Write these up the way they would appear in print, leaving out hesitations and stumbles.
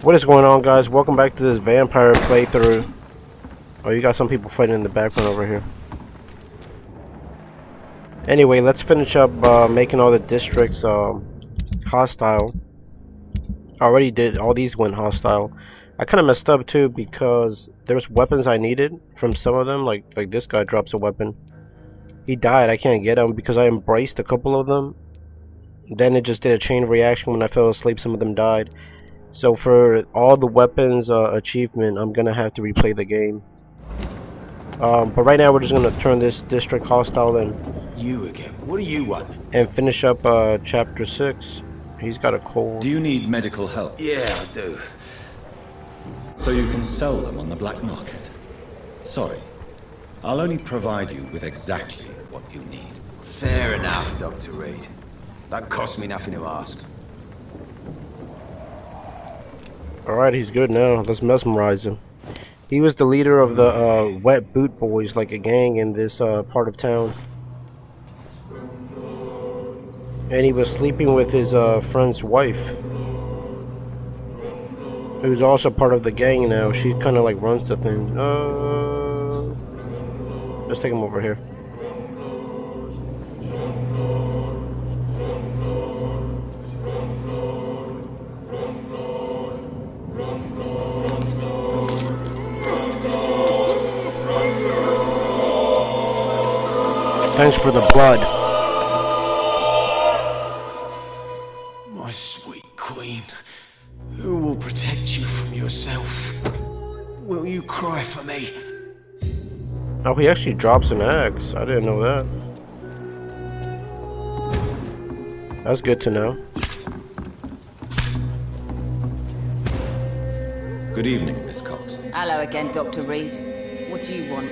What is going on, guys? Welcome back to this vampire playthrough. Oh, you got some people fighting in the background over here. Anyway, let's finish up making all the districts hostile. I already did. All these went hostile. I kind of messed up too because there's weapons I needed from some of them. Like this guy drops a weapon. He died. I can't get him because I embraced a couple of them. Then it just did a chain reaction. When I fell asleep, some of them died. So for all the weapons achievement, I'm gonna have to replay the game. But right now we're just gonna turn this district hostile You again? What do you want? and finish up chapter 6. He's got a cold. Do you need medical help? Yeah, I do. So you can sell them on the black market? Sorry. I'll only provide you with exactly what you need. Fair enough, Dr. Reed. That cost me nothing to ask. Alright, he's good now. Let's mesmerize him. He was the leader of the Wet Boot Boys, like a gang in this part of town. And he was sleeping with his friend's wife, who's also part of the gang now. She kind of like runs the thing. Let's take him over here. Thanks for the blood. My sweet queen, who will protect you from yourself? Will you cry for me? Oh, he actually drops an axe. I didn't know that. That's good to know. Good evening, Miss Cox. Hello again, Dr. Reed. What do you want?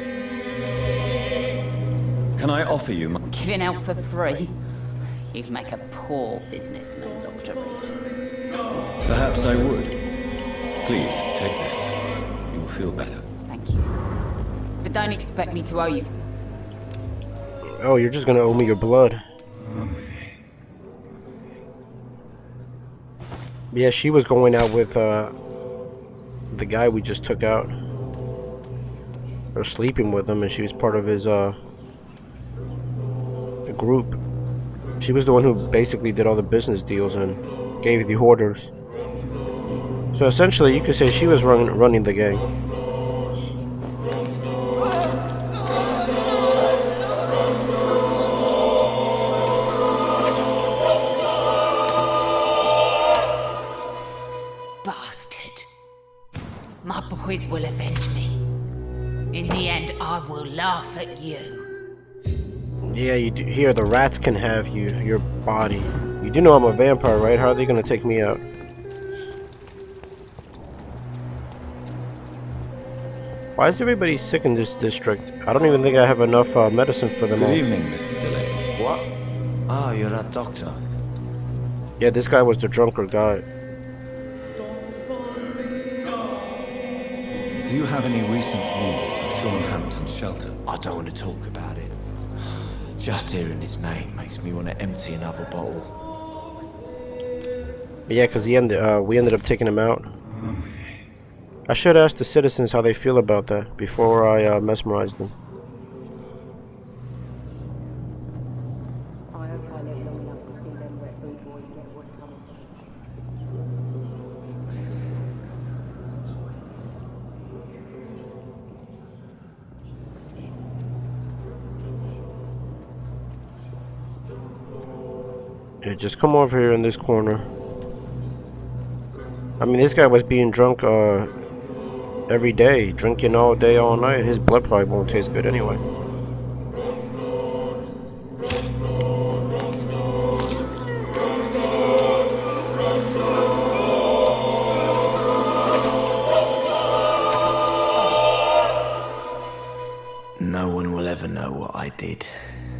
Can I offer you my... Giving out for free? You'd make a poor businessman, Dr. Reed. Perhaps I would. Please, take this. You will feel better. Thank you. But don't expect me to owe you. Oh, you're just gonna owe me your blood. Yeah, she was going out with the guy we just took out. Or sleeping with him, and she was part of his group. She was the one who basically did all the business deals and gave the orders. So essentially, you could say she was running the gang. Bastard. My boys will avenge me. In the end, I will laugh at you. Yeah, you do, here the rats can have you, your body. You do know I'm a vampire, right? How are they gonna take me out? Why is everybody sick in this district? I don't even think I have enough medicine for them all. Good evening, Mr. Delaney. What? Ah, you're that doctor. Yeah, this guy was the drunkard guy. Do you have any recent news of Sean Hampton's shelter? I don't want to talk about it. Just hearing his name makes me want to empty another bottle. Yeah, because we ended up taking him out. I should ask the citizens how they feel about that before I mesmerize them. I hope I live long enough to see them Wet Boot Boys get what's coming. Yeah, just come over here in this corner. I mean, this guy was being drunk every day, drinking all day, all night. His blood probably won't taste good anyway. No one will ever know what I did.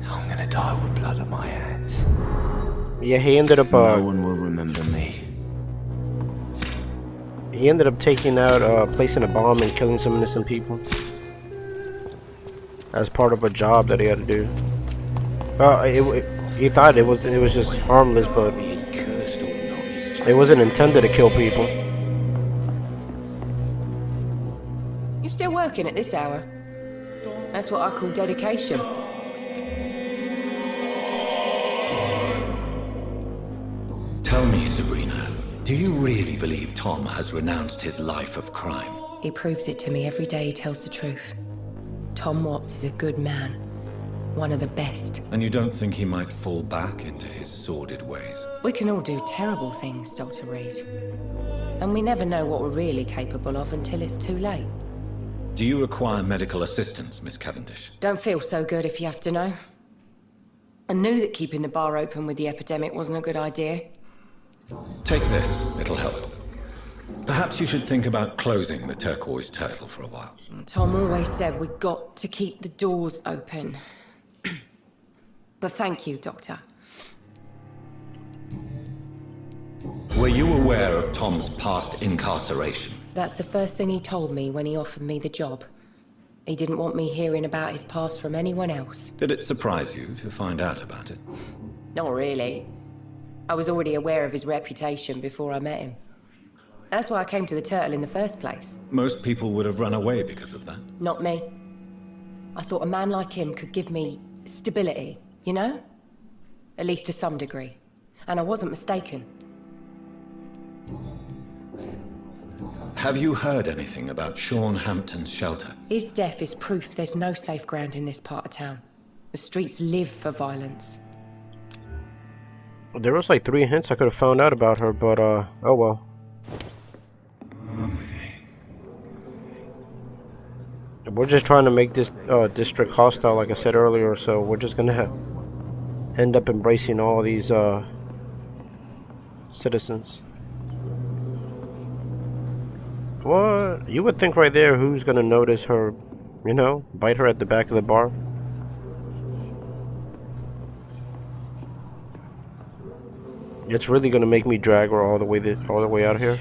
I'm gonna die with blood on my hands. Yeah, he ended up No one will remember me. he ended up taking out placing a bomb and killing some innocent people as part of a job that he had to do. He thought it was just harmless, but it wasn't intended to kill people. Still working at this hour. That's what I call dedication. Tell me, Sabrina, do you really believe Tom has renounced his life of crime? He proves it to me every day he tells the truth. Tom Watts is a good man. One of the best. And you don't think he might fall back into his sordid ways? We can all do terrible things, Dr. Reed. And we never know what we're really capable of until it's too late. Do you require medical assistance, Miss Cavendish? Don't feel so good if you have to know. I knew that keeping the bar open with the epidemic wasn't a good idea. Take this, it'll help. Perhaps you should think about closing the Turquoise Turtle for a while. Tom always said we got to keep the doors open. But thank you, Doctor. Were you aware of Tom's past incarceration? That's the first thing he told me when he offered me the job. He didn't want me hearing about his past from anyone else. Did it surprise you to find out about it? Not really. I was already aware of his reputation before I met him. That's why I came to the Turtle in the first place. Most people would have run away because of that. Not me. I thought a man like him could give me stability, you know? At least to some degree. And I wasn't mistaken. Have you heard anything about Sean Hampton's shelter? His death is proof there's no safe ground in this part of town. The streets live for violence. There was like 3 hints I could have found out about her, but oh well. We're just trying to make this district hostile, like I said earlier, so we're just gonna end up embracing all these citizens. What? You would think right there who's gonna notice her, you know, bite her at the back of the bar. It's really gonna make me drag her all the way out here.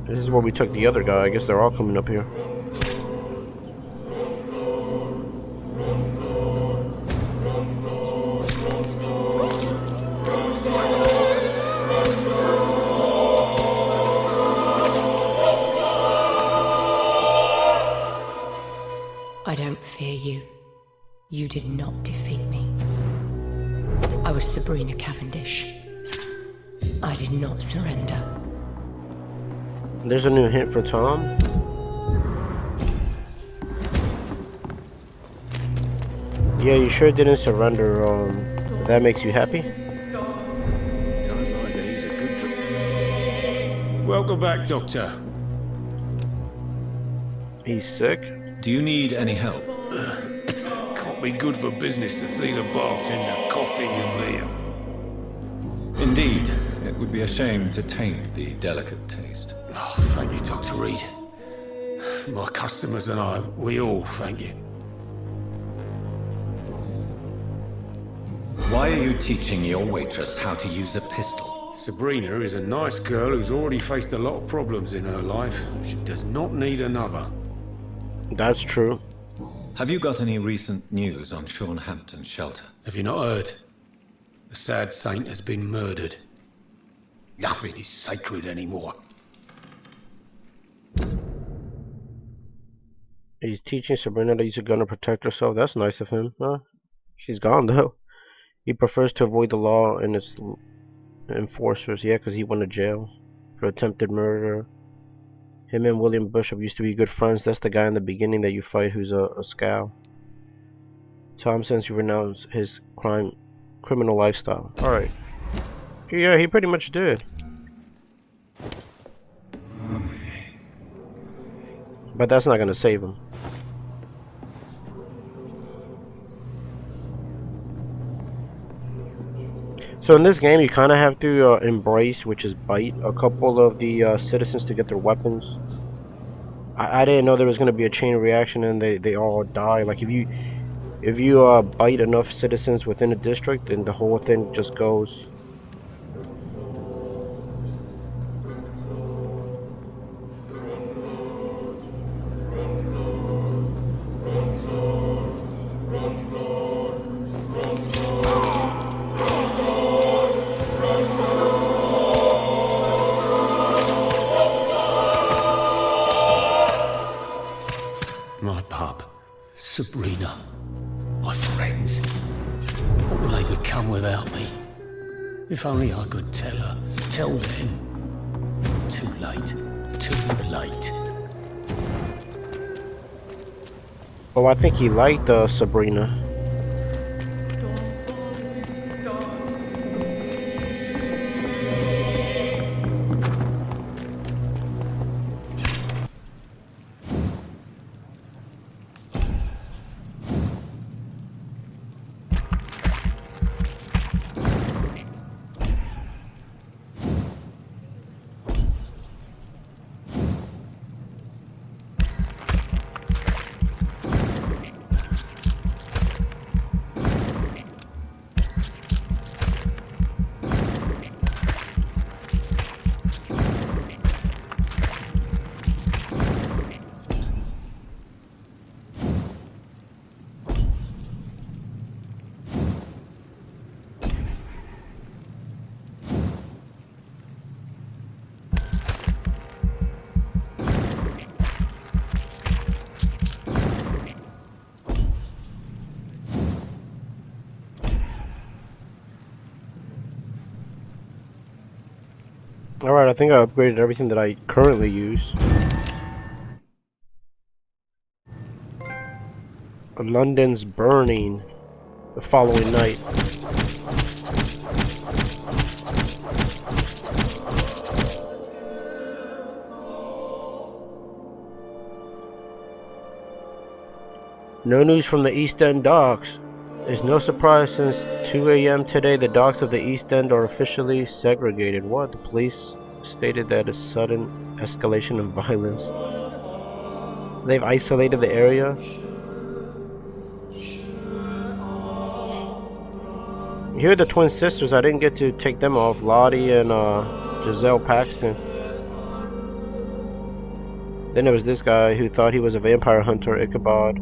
This is where we took the other guy. I guess they're all coming up here. I don't fear you. You did not defeat me. I was Sabrina Cavendish. I did not surrender. There's a new hint for Tom. Yeah, you sure didn't surrender. That makes you happy? Times like these are good to... Welcome back, Doctor. He's sick. Do you need any help? Can't be good for business to see the bartender coughing your beer. Indeed. It would be a shame to taint the delicate taste. Oh, thank you, Dr. Reed. My customers and I, we all thank you. Why are you teaching your waitress how to use a pistol? Sabrina is a nice girl who's already faced a lot of problems in her life. She does not need another. That's true. Have you got any recent news on Sean Hampton's shelter? Have you not heard? The sad saint has been murdered. Nothing is sacred anymore. He's teaching Sabrina to use a gun to protect herself. That's nice of him. She's gone though. He prefers to avoid the law and its enforcers. Yeah, because he went to jail for attempted murder. Him and William Bishop used to be good friends. That's the guy in the beginning that you fight who's a scow. Tom says he renounced his criminal lifestyle. Alright. Yeah, he pretty much did. But that's not gonna save him. So in this game you kinda have to embrace, which is bite, a couple of the citizens to get their weapons. I didn't know there was gonna be a chain reaction and they all die. Like if you bite enough citizens within a district, then the whole thing just goes. Sabrina, my friends. What will they become without me? If only I could tell her, tell them. Too late, too late. Oh, I think he liked Sabrina. Alright, I think I upgraded everything that I currently use. London's burning the following night. No news from the East End docks. It's no surprise since 2 a.m. today the docks of the East End are officially segregated. What? The police stated that a sudden escalation of violence. They've isolated the area. Here are the twin sisters. I didn't get to take them off. Lottie and Giselle Paxton. Then there was this guy who thought he was a vampire hunter, Ichabod.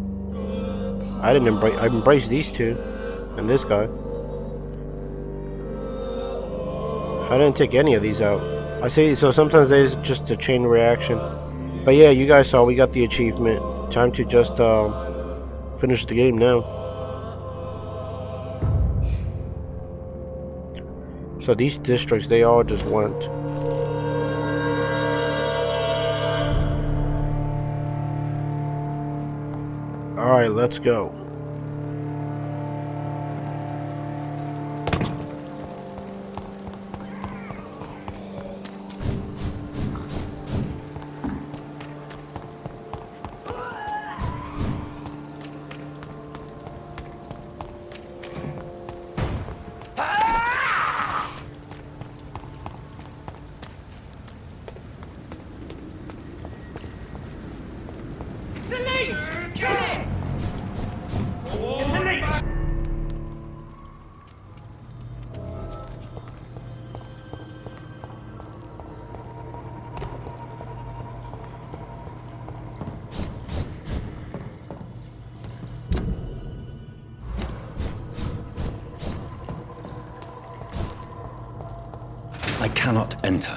I embraced these two. And this guy. I didn't take any of these out. I see, so sometimes there's just a chain reaction. But yeah, you guys saw we got the achievement. Time to just finish the game now. So these districts, they all just went. Alright, let's go. I cannot enter.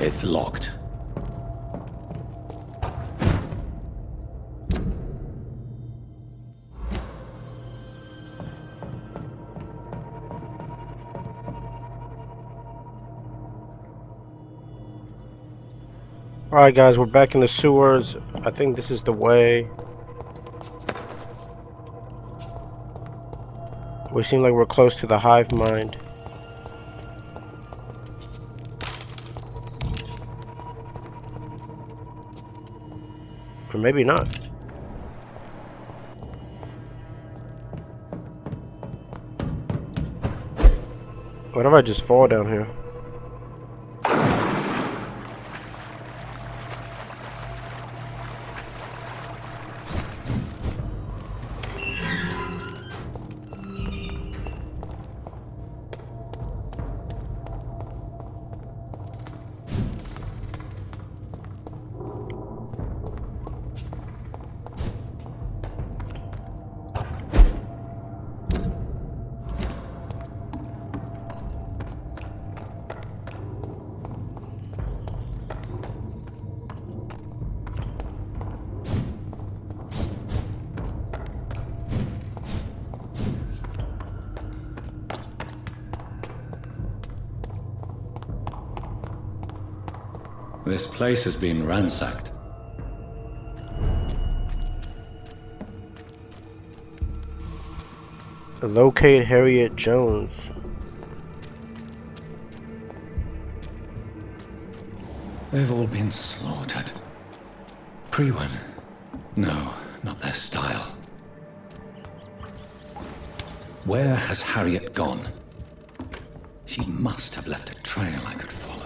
It's locked. Alright guys, we're back in the sewers. I think this is the way. We seem like we're close to the hive mind. Or maybe not. What if I just fall down here? This place has been ransacked. Locate Harriet Jones. They've all been slaughtered. Pre-one? No, not their style. Where has Harriet gone? She must have left a trail I could follow.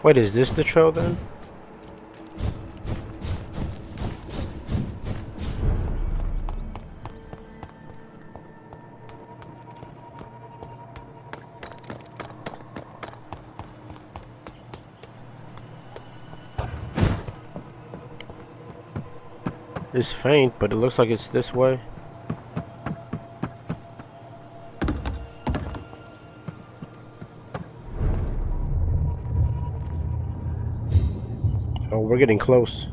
Wait, is this the trail then? It's faint, but it looks like it's this way. Oh, we're getting close.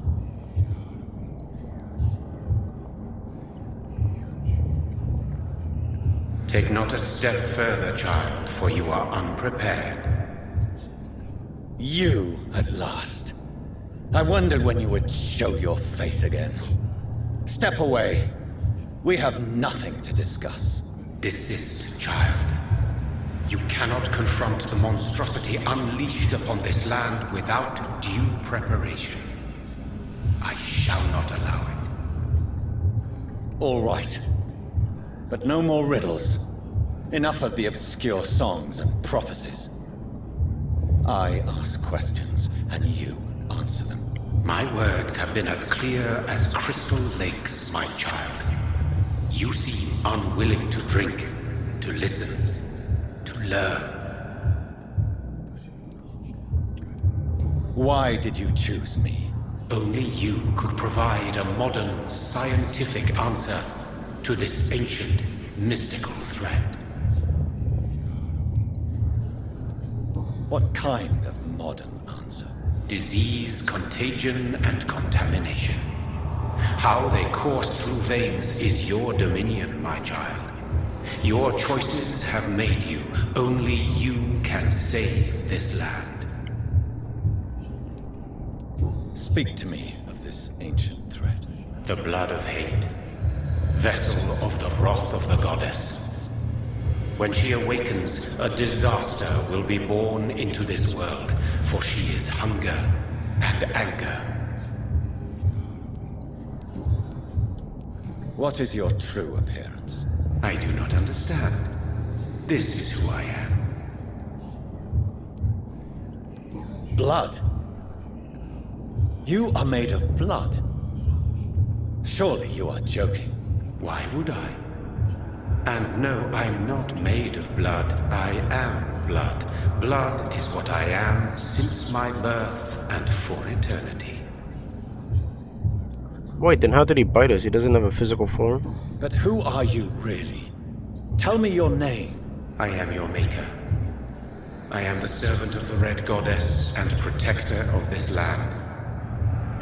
Take not a step further, child, for you are unprepared. You, at last. I wondered when you would show your face again. Step away. We have nothing to discuss. Desist, child. You cannot confront the monstrosity unleashed upon this land without due preparation. I shall not allow it. All right. But no more riddles. Enough of the obscure songs and prophecies. I ask questions, and you answer them. My words have been as clear as crystal lakes, my child. You seem unwilling to drink, to listen, to learn. Why did you choose me? Only you could provide a modern, scientific answer to this ancient, mystical threat. What kind of modern answer? Disease, contagion, and contamination. How they course through veins is your dominion, my child. Your choices have made you. Only you can save this land. Speak to me of this ancient threat. The blood of hate. Vessel of the wrath of the goddess. When she awakens, a disaster will be born into this world, for she is hunger and anger. What is your true appearance? I do not understand. This is who I am. Blood? You are made of blood. Surely you are joking. Why would I? And no, I'm not made of blood. I am blood. Blood is what I am since my birth and for eternity. Wait, then how did he bite us? He doesn't have a physical form? But who are you really? Tell me your name. I am your maker. I am the servant of the Red Goddess and protector of this land.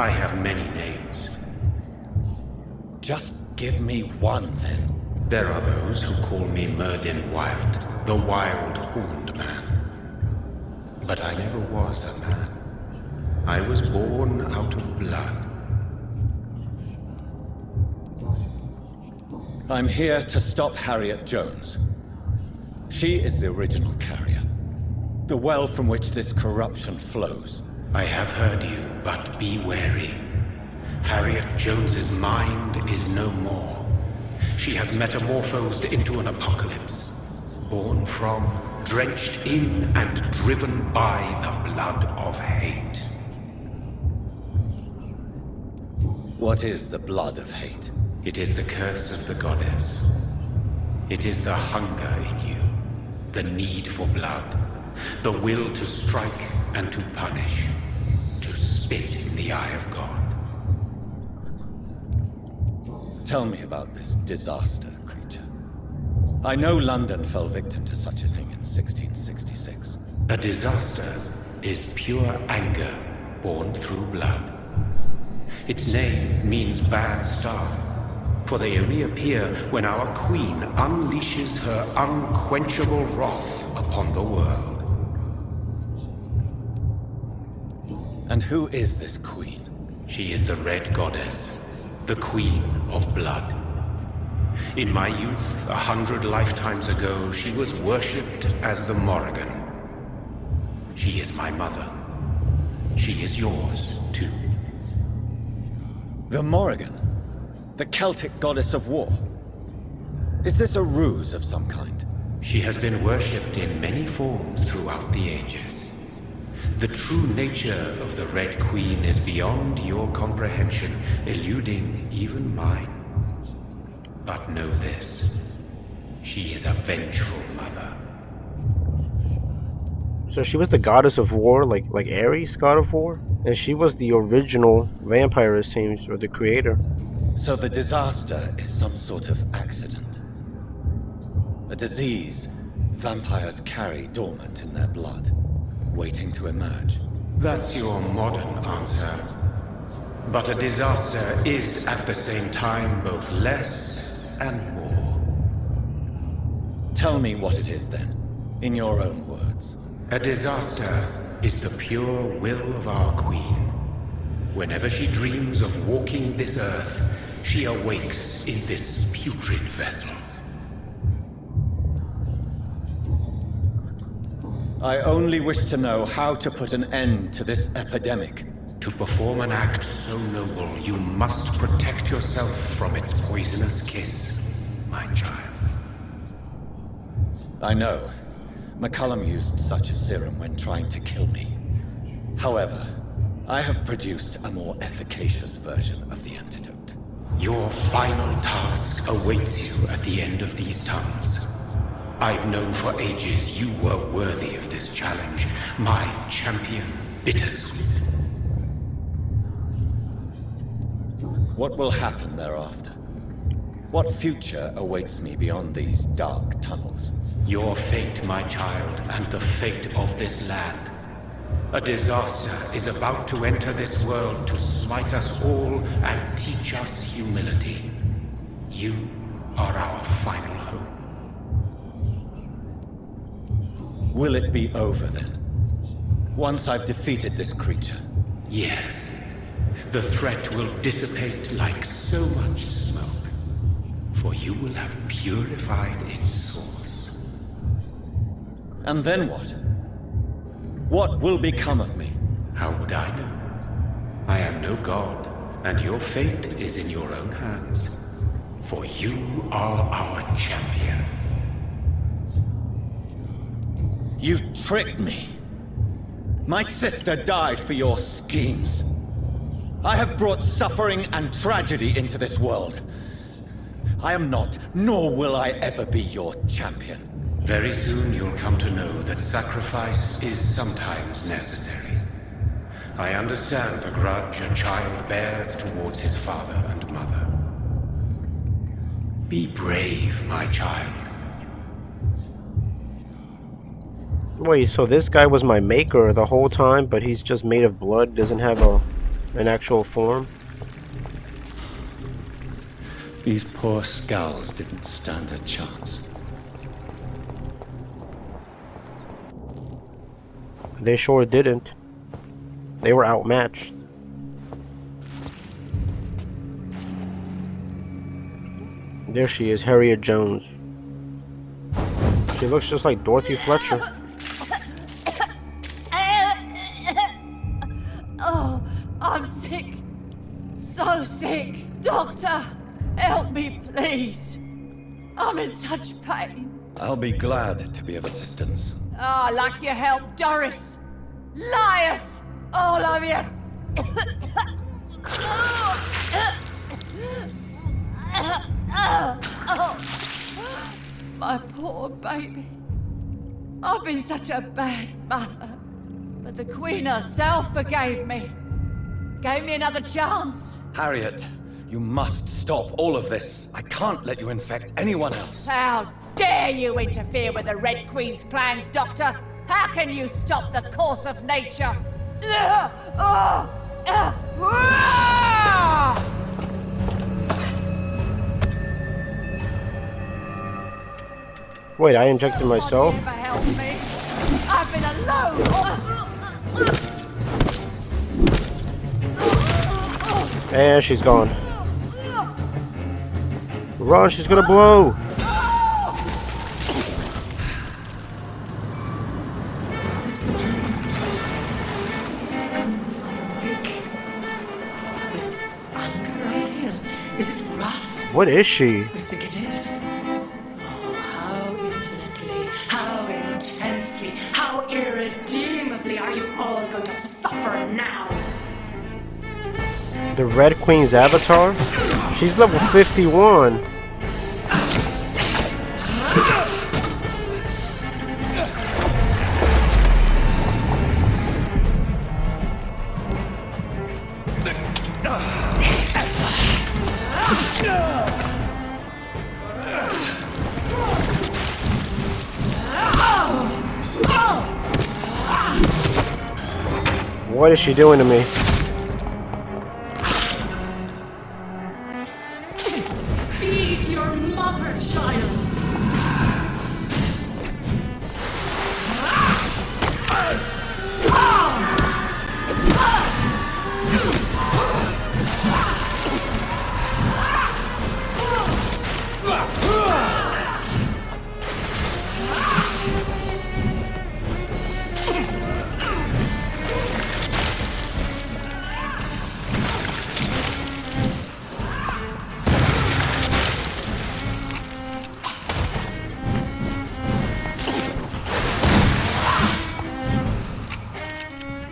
I have many names. Just give me one, then. There are those who call me Merdin Wild, the Wild Horned Man. but I never was a man. I was born out of blood. I'm here to stop Harriet Jones. She is the original carrier. The well from which this corruption flows. I have heard you, but be wary. Harriet Jones's mind is no more. She has metamorphosed into an apocalypse. Born from, drenched in, and driven by the blood of hate. What is the blood of hate? It is the curse of the goddess. It is the hunger in you, the need for blood, the will to strike and to punish, to spit in the eye of God. Tell me about this disaster, creature. I know London fell victim to such a thing in 1666. A disaster is pure anger born through blood. Its name means bad star, for they only appear when our queen unleashes her unquenchable wrath upon the world. And who is this queen? She is the Red Goddess, the Queen of Blood. In my youth, 100 lifetimes ago, she was worshipped as the Morrigan. She is my mother. She is yours, too. The Morrigan? The Celtic goddess of war? Is this a ruse of some kind? She has been worshipped in many forms throughout the ages. The true nature of the Red Queen is beyond your comprehension, eluding even mine. But know this, she is a vengeful mother. So she was the goddess of war, like Ares, god of war? And she was the original vampire, it seems, or the creator. So the disaster is some sort of accident. A disease vampires carry dormant in their blood, waiting to emerge. That's your modern answer. But a disaster is at the same time both less and more. Tell me what it is then, in your own words. A disaster is the pure will of our queen. Whenever she dreams of walking this earth, she awakes in this putrid vessel. I only wish to know how to put an end to this epidemic. To perform an act so noble, you must protect yourself from its poisonous kiss, my child. I know. McCullum used such a serum when trying to kill me. However, I have produced a more efficacious version of the antidote. Your final task awaits you at the end of these tunnels. I've known for ages you were worthy of this challenge, my champion, Bittersweet. What will happen thereafter? What future awaits me beyond these dark tunnels? Your fate, my child, and the fate of this land. A disaster is about to enter this world to smite us all and teach us humility. You are our final hope. Will it be over then? Once I've defeated this creature? Yes. The threat will dissipate like so much smoke, for you will have purified its source. And then what? What will become of me? How would I know? I am no god, and your fate is in your own hands. For you are our champion. You tricked me! My sister died for your schemes. I have brought suffering and tragedy into this world. I am not, nor will I ever be your champion. Very soon you'll come to know that sacrifice is sometimes necessary. I understand the grudge a child bears towards his father and mother. Be brave, my child. Wait, so this guy was my maker the whole time, but he's just made of blood, doesn't have an actual form? These poor skulls didn't stand a chance. They sure didn't. They were outmatched. There she is, Harriet Jones. She looks just like Dorothy Fletcher. Oh, I'm sick. So sick. Doctor, help me, please. I'm in such pain. I'll be glad to be of assistance. Ah, like your help, Doris. Liars! All of you! My poor baby. I've been such a bad mother. But the Queen herself forgave me. Gave me another chance. Harriet, you must stop all of this. I can't let you infect anyone else. How dare you interfere with the Red Queen's plans, Doctor? How can you stop the course of nature? Wait, I injected myself? Never help me. I've been alone. And she's gone. Run, she's gonna blow. What is she? I think it is. Oh, how infinitely, how intensely, how irredeemably are you all going to suffer now? The Red Queen's avatar? She's level 51. What is she doing to me? Feed your mother, child.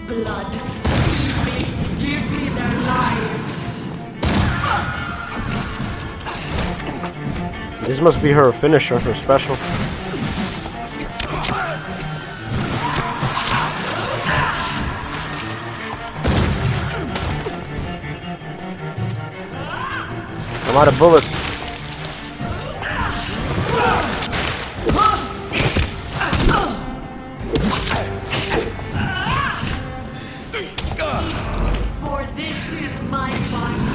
Blood, feed me, give me their lives. This must be her finisher, her special. I'm out of bullets. For this is my body.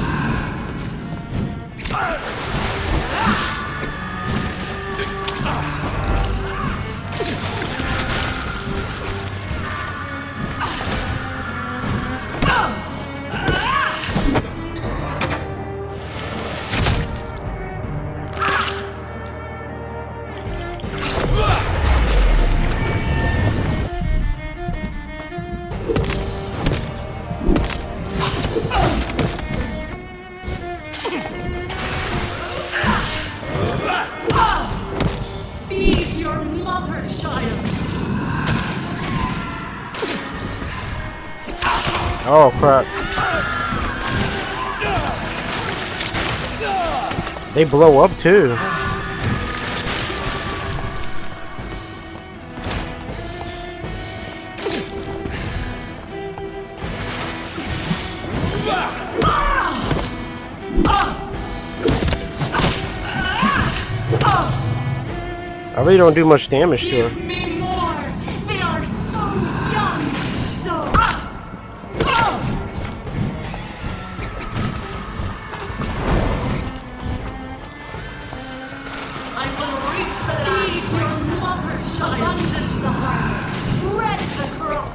Feed your mother, child. Oh crap. They blow up too. I really don't do much damage to Give her. me more. They are so young. So. I will reap the feed your mother, child. Abundant the harvest. Red the crop.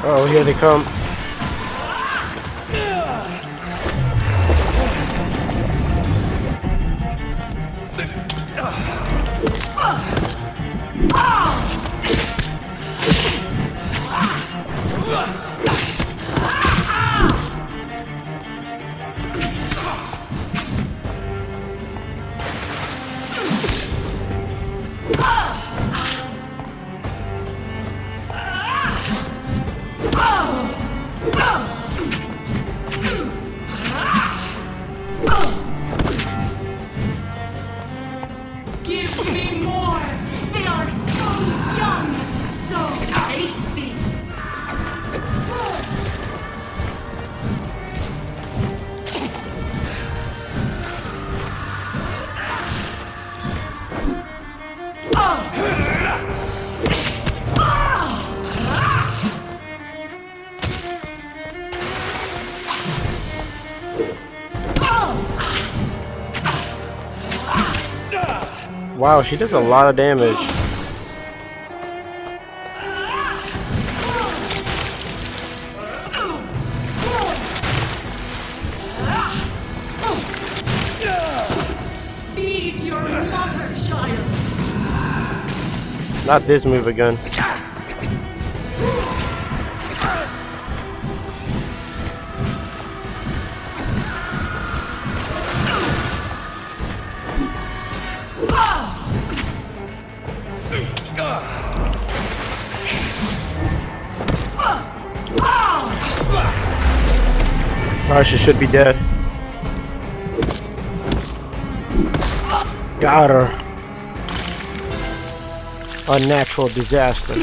Oh, here they come. Give me more! They are so young, so tasty! Wow, she does a lot of damage. Feed your mother, child! Not this move again. Alright, she should be dead. Got her. Unnatural disaster.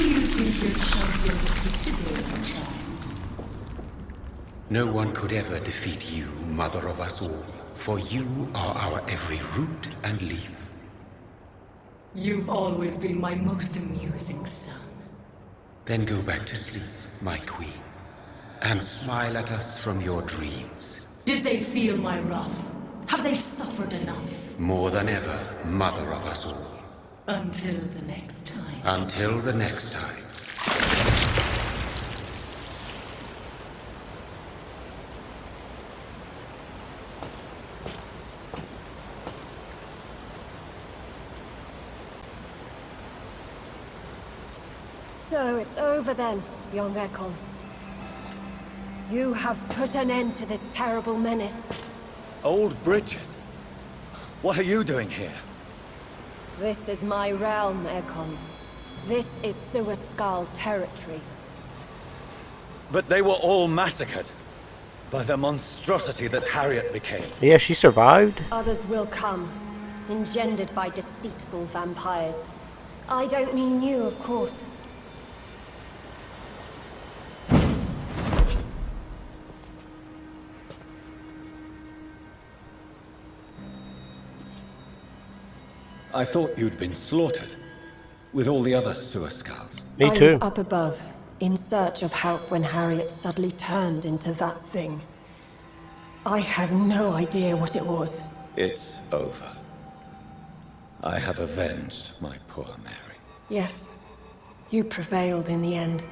No one could ever defeat you, mother of us all, for you are our every root and leaf. You've always been my most amusing son. Then go back to sleep, my queen, and smile at us from your dreams. Did they feel my wrath? Have they suffered enough? More than ever, mother of us all. Until the next time. Until the next time. So it's over then, young Ekon. You have put an end to this terrible menace. Old Bridget? What are you doing here? This is my realm, Ekon. This is Suaskal territory. But they were all massacred by the monstrosity that Harriet became. Yeah, she survived? Others will come, engendered by deceitful vampires. I don't mean you, of course. I thought you'd been slaughtered, with all the other Suaskals. Me I too. was up above, in search of help when Harriet suddenly turned into that thing. I have no idea what it was. It's over. I have avenged my poor Mary. Yes, you prevailed in the end.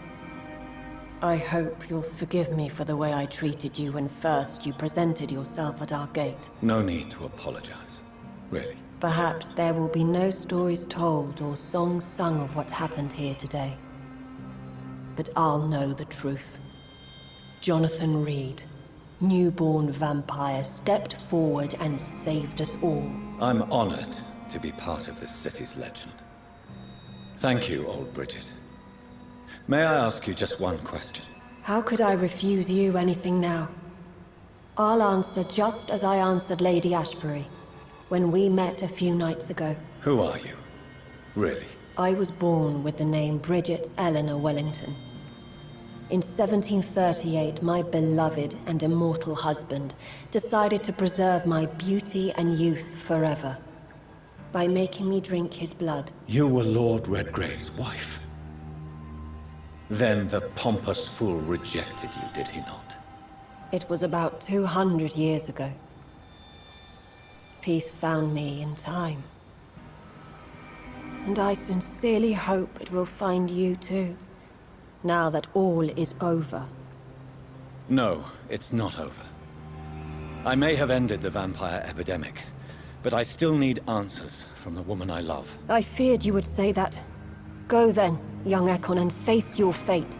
I hope you'll forgive me for the way I treated you when first you presented yourself at our gate. No need to apologize, really. Perhaps there will be no stories told or songs sung of what happened here today. But I'll know the truth. Johnathan Reed, newborn vampire, stepped forward and saved us all. I'm honored to be part of this city's legend. Thank you, old Bridget. May I ask you just one question? How could I refuse you anything now? I'll answer just as I answered Lady Ashbury when we met a few nights ago. Who are you? Really? I was born with the name Bridget Eleanor Wellington. In 1738, my beloved and immortal husband decided to preserve my beauty and youth forever by making me drink his blood. You were Lord Redgrave's wife. Then the pompous fool rejected you, did he not? It was about 200 years ago. Peace found me in time. And I sincerely hope it will find you too. now that all is over? No, it's not over. I may have ended the vampire epidemic, but I still need answers from the woman I love. I feared you would say that. Go then, young Ekon, and face your fate.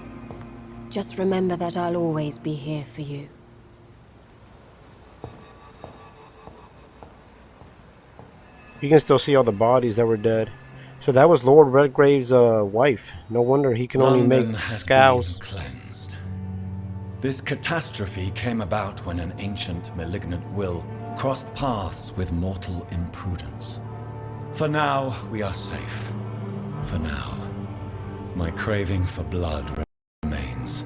Just remember that I'll always be here for you. You can still see all the bodies that were dead. So that was Lord Redgrave's wife. No wonder he can only London make has scows. been cleansed. This catastrophe came about when an ancient malignant will crossed paths with mortal imprudence. For now, we are safe. For now. My craving for blood remains.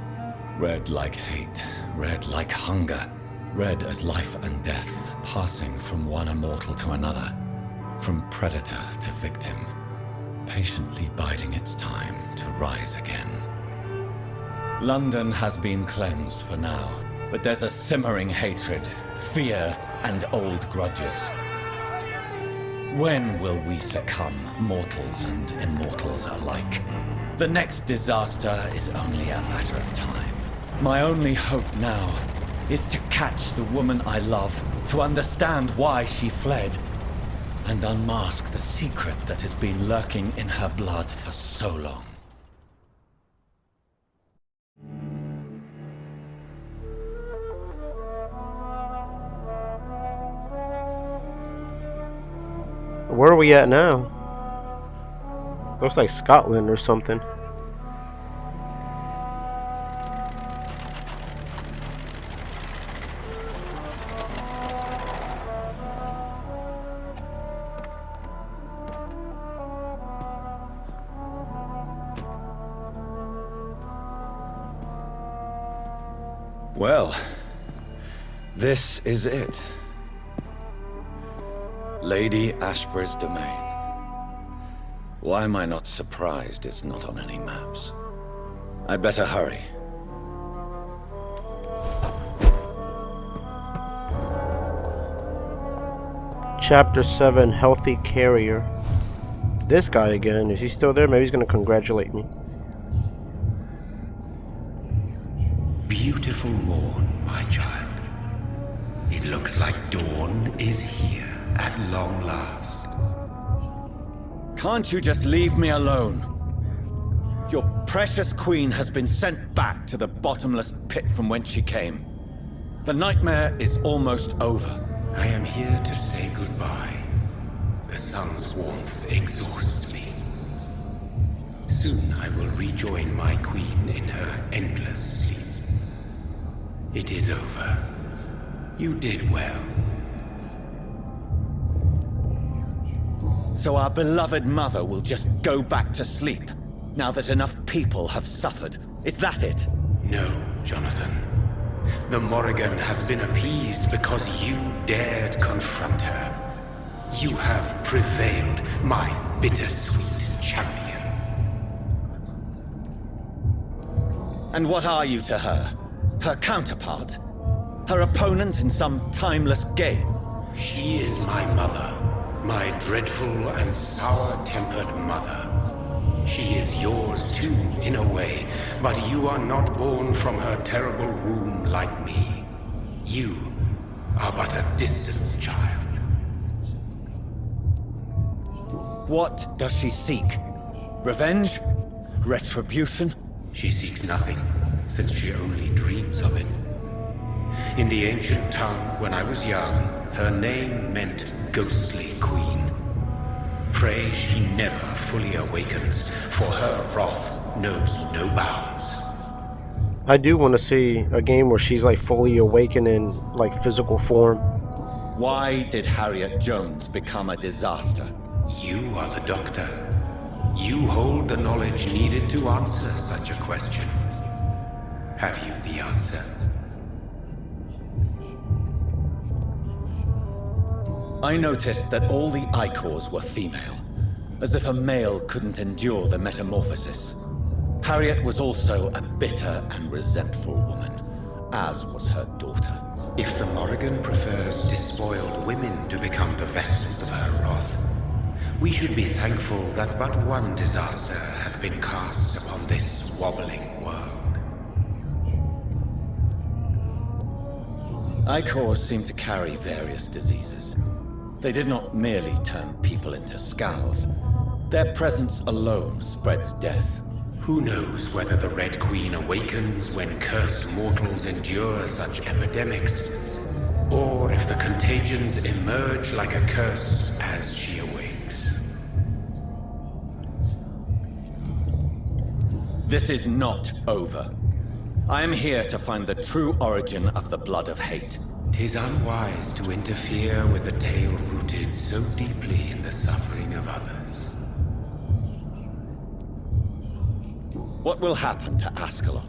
Red like hate, red like hunger. Red as life and death, passing from one immortal to another. From predator to victim. Patiently biding its time to rise again. London has been cleansed for now, but there's a simmering hatred, fear, and old grudges. When will we succumb, mortals and immortals alike? The next disaster is only a matter of time. My only hope now is to catch the woman I love, to understand why she fled, and unmask the secret that has been lurking in her blood for so long. Where are we at now? Looks like Scotland or something. Well, this is it. Lady Ashbury's domain. Why am I not surprised it's not on any maps? I'd better hurry. Chapter 7, Healthy Carrier. This guy again. Is he still there? Maybe he's gonna congratulate me. Beautiful morn, my child. It looks like dawn is here at long last. Can't you just leave me alone? Your precious queen has been sent back to the bottomless pit from whence she came. The nightmare is almost over. I am here to say goodbye. The sun's warmth exhausts me. Soon I will rejoin my queen in her endless sleep. It is over. You did well. So our beloved mother will just go back to sleep, now that enough people have suffered. Is that it? No, Johnathan. The Morrigan has been appeased because you dared confront her. You have prevailed, my bittersweet champion. And what are you to her? Her counterpart? Her opponent in some timeless game? She is my mother, my dreadful and sour-tempered mother. She is yours too, in a way, but you are not born from her terrible womb like me. You are but a distant child. What does she seek? Revenge? Retribution? She seeks nothing, since she only dreams of it. In the ancient tongue, when I was young, her name meant Ghostly Queen. Pray she never fully awakens, for her wrath knows no bounds. I do want to see a game where she's like fully awakened in like physical form. Why did Harriet Jones become a disaster? You are the doctor. You hold the knowledge needed to answer such a question. Have you the answer? I noticed that all the Icors were female, as if a male couldn't endure the metamorphosis. Harriet was also a bitter and resentful woman, as was her daughter. If the Morrigan prefers despoiled women to become the vessels of her wrath, we should be thankful that but one disaster hath been cast upon this wobbling world. Icors seem to carry various diseases. They did not merely turn people into skulls. Their presence alone spreads death. Who knows whether the Red Queen awakens when cursed mortals endure such epidemics, or if the contagions emerge like a curse as she awakes. This is not over. I am here to find the true origin of the blood of hate. 'Tis unwise to interfere with a tale rooted so deeply in the suffering of others. What will happen to Ascalon?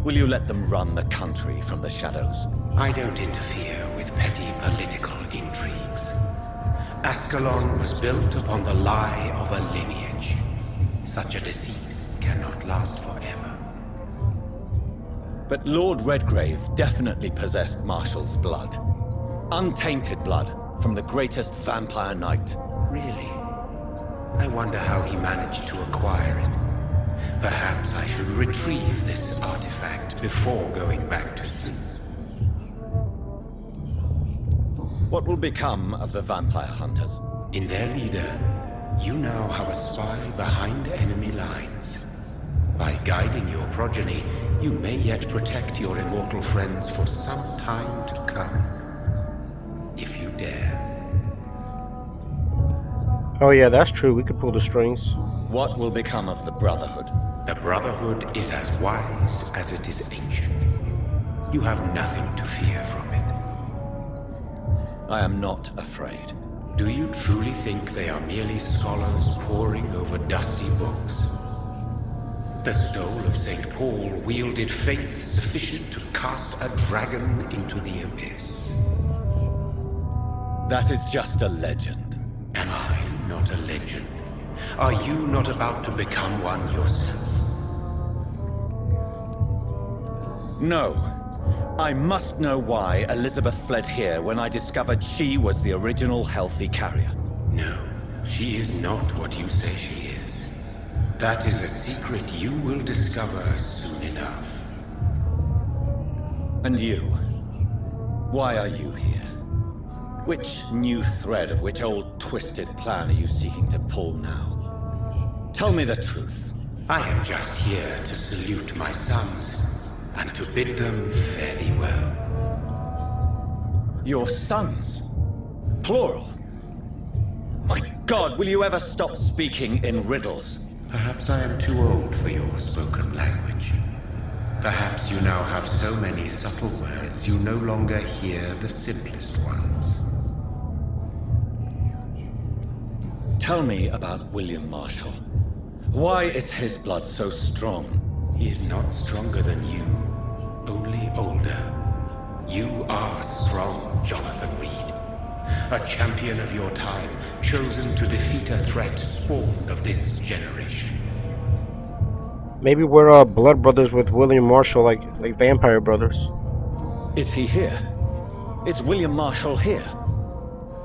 Will you let them run the country from the shadows? I don't interfere with petty political intrigues. Ascalon was built upon the lie of a lineage. Such a deceit cannot last forever. But Lord Redgrave definitely possessed Marshall's blood. Untainted blood from the greatest vampire knight. Really? I wonder how he managed to acquire it. Perhaps I should retrieve this artifact before going back to sleep. What will become of the vampire hunters? In their leader, you now have a spy behind enemy lines. By guiding your progeny, you may yet protect your immortal friends for some time to come. If you dare. Oh yeah, that's true. We could pull the strings. What will become of the Brotherhood? The Brotherhood is as wise as it is ancient. You have nothing to fear from it. I am not afraid. Do you truly think they are merely scholars poring over dusty books? The stole of St. Paul wielded faith sufficient to cast a dragon into the abyss. That is just a legend. Am I not a legend? Are you not about to become one yourself? No. I must know why Elizabeth fled here when I discovered she was the original healthy carrier. No, she is not what you say she is. That is a secret you will discover soon enough. And you? Why are you here? Which new thread of which old twisted plan are you seeking to pull now? Tell me the truth. I am just here to salute my sons, and to bid them fare thee well. Your sons? Plural? My God, will you ever stop speaking in riddles? Perhaps I am too old for your spoken language. Perhaps you now have so many subtle words you no longer hear the simplest ones. Tell me about William Marshall. Why is his blood so strong? He is not stronger than you, only older. You are strong, Johnathan Reed. A champion of your time, chosen to defeat a threat spawned of this generation. Maybe we're blood brothers with William Marshall, like vampire brothers. Is he here? Is William Marshall here?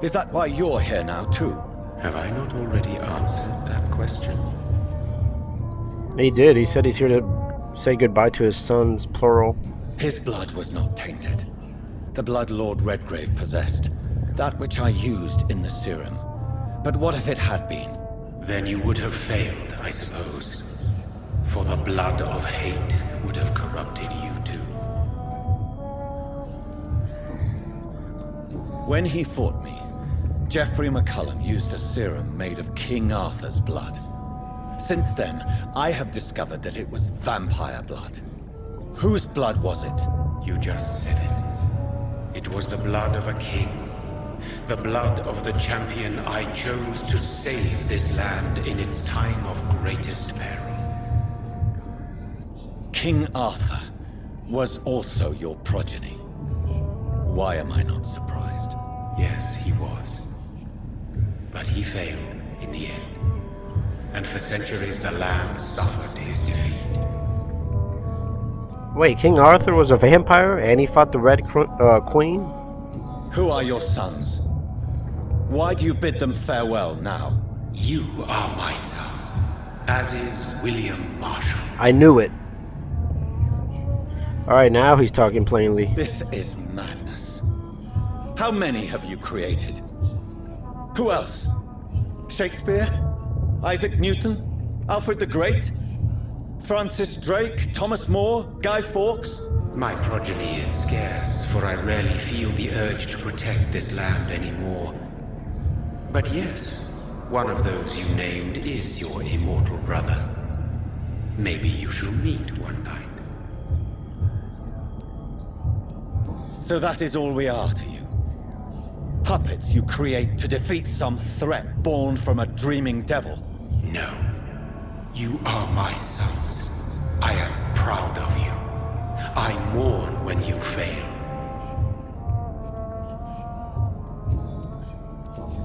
Is that why you're here now, too? Have I not already answered that question? He did. He said he's here to say goodbye to his sons, plural. His blood was not tainted. The blood Lord Redgrave possessed. That which I used in the serum. But what if it had been? Then you would have failed, I suppose. For the blood of hate would have corrupted you too. When he fought me, Geoffrey McCullum used a serum made of King Arthur's blood. Since then, I have discovered that it was vampire blood. Whose blood was it? You just said it. It was the blood of a king. The blood of the champion I chose to save this land in its time of greatest peril. King Arthur was also your progeny. Why am I not surprised? Yes, he was. But he failed in the end. And for centuries the land suffered his defeat. Wait, King Arthur was a vampire and he fought the Red Queen? Who are your sons? Why do you bid them farewell now? You are my son, as is William Marshall. I knew it. Alright, now he's talking plainly. This is madness. How many have you created? Who else? Shakespeare? Isaac Newton? Alfred the Great? Francis Drake? Thomas More? Guy Fawkes? My progeny is scarce, for I rarely feel the urge to protect this land anymore. But yes, one of those you named is your immortal brother. Maybe you shall meet one night. So that is all we are to you? Puppets you create to defeat some threat born from a dreaming devil? No. You are my sons. I am proud of you. I mourn when you fail.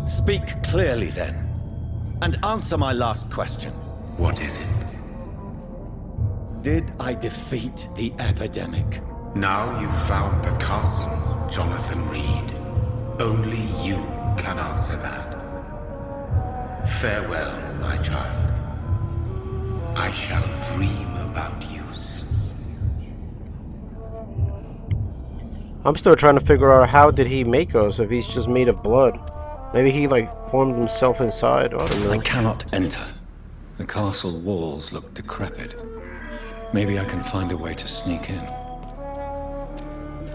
Speak clearly then, and answer my last question. What is it? Did I defeat the epidemic? Now you've found the castle, Johnathan Reed. Only you can answer that. Farewell, my child. I shall dream about you soon. I'm still trying to figure out how did he make us if he's just made of blood. Maybe he like formed himself inside. I don't know. I cannot enter. The castle walls look decrepit. Maybe I can find a way to sneak in.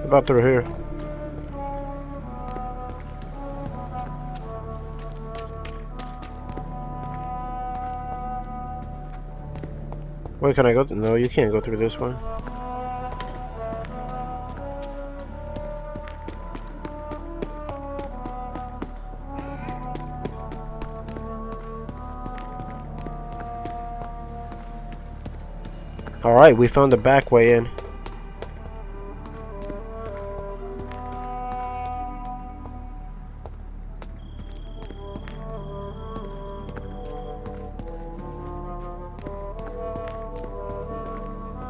About through here. Wait, can I go? No, you can't go through this one. Alright, we found the back way in.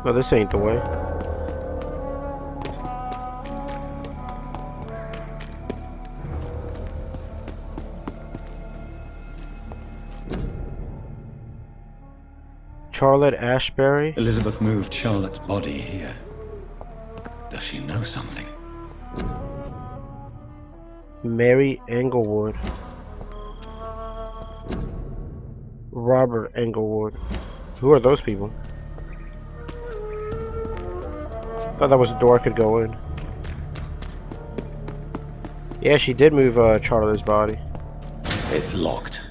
No, this ain't the way. Charlotte Ashbury? Elizabeth moved Charlotte's body here. Does she know something? Mary Englewood. Robert Englewood. Who are those people? Thought that was a door I could go in. Yeah, she did move Charlotte's body. It's locked.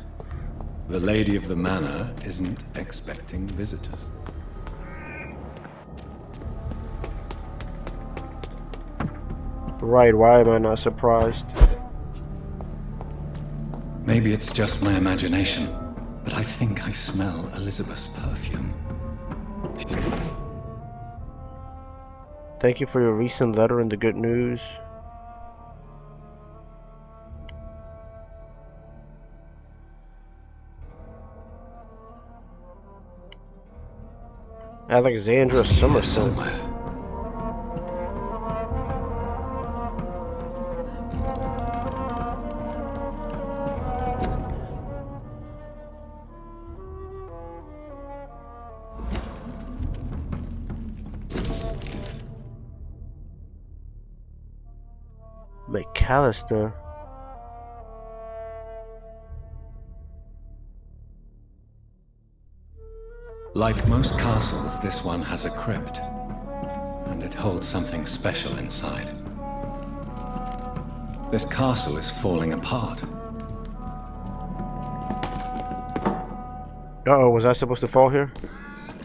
The lady of the manor isn't expecting visitors. Right, why am I not surprised? Maybe it's just my imagination, but I think I smell Elizabeth's perfume. Thank you for your recent letter and the good news. Alexandra Must be here Somerset. somewhere. McAllister. Like most castles, this one has a crypt, and it holds something special inside. This castle is falling apart. Uh-oh, was I supposed to fall here?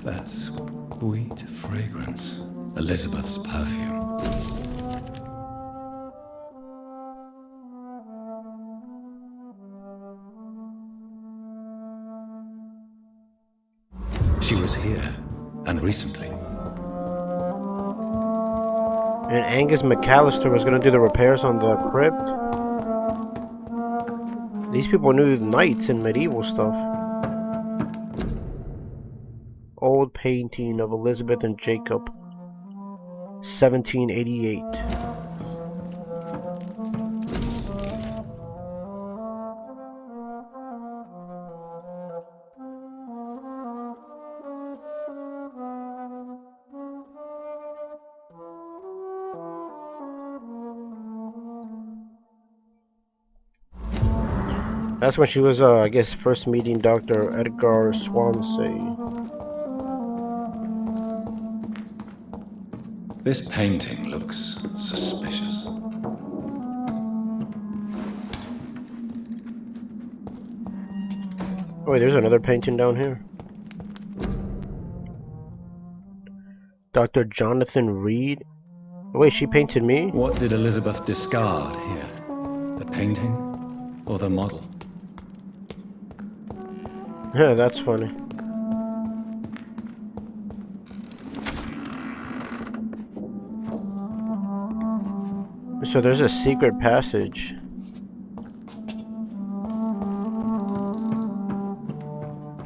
That sweet fragrance. Elizabeth's perfume. She was here, and recently. And Angus McAllister was gonna do the repairs on the crypt? These people knew knights and medieval stuff. Old painting of Elizabeth and Jacob, 1788. That's when she was, I guess, first meeting Dr. Edgar Swansea. This painting looks suspicious. Oh, wait, there's another painting down here. Dr. Johnathan Reed? Wait, she painted me? What did Elizabeth discard here? The painting or the model? Yeah, that's funny. So there's a secret passage.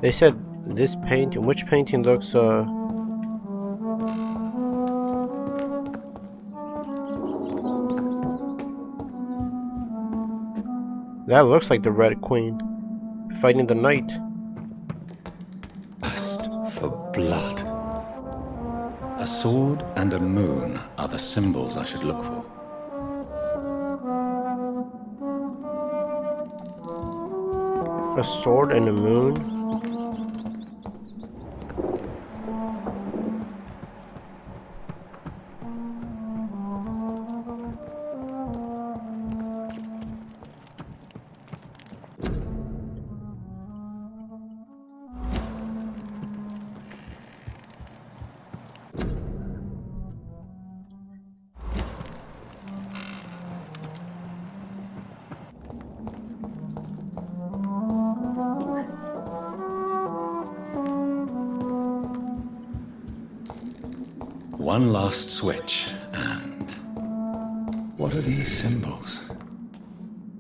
They said this painting, which painting looks, that looks like the Red Queen fighting the knight. Lust for blood. A sword and a moon are the symbols I should look for. A sword and a moon? One last switch, and... what are these symbols?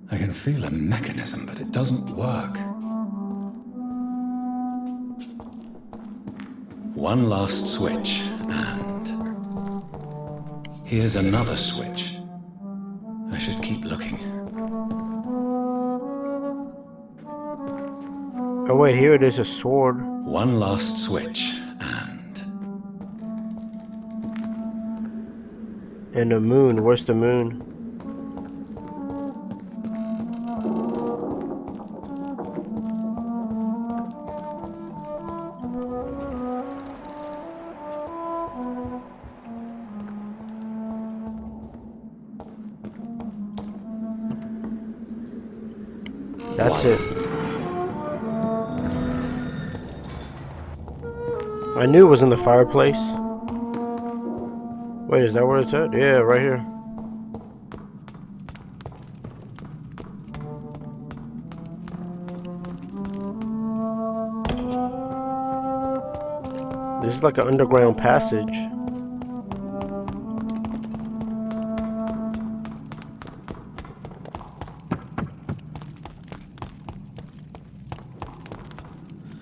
I can feel a mechanism, but it doesn't work. One last switch, and... here's another switch. I should keep looking. Oh wait, here it is, a sword. One last switch, and a moon. Where's the moon? That's it. I knew it was in the fireplace. Wait, is that where it's at? Yeah, right here. This is like an underground passage.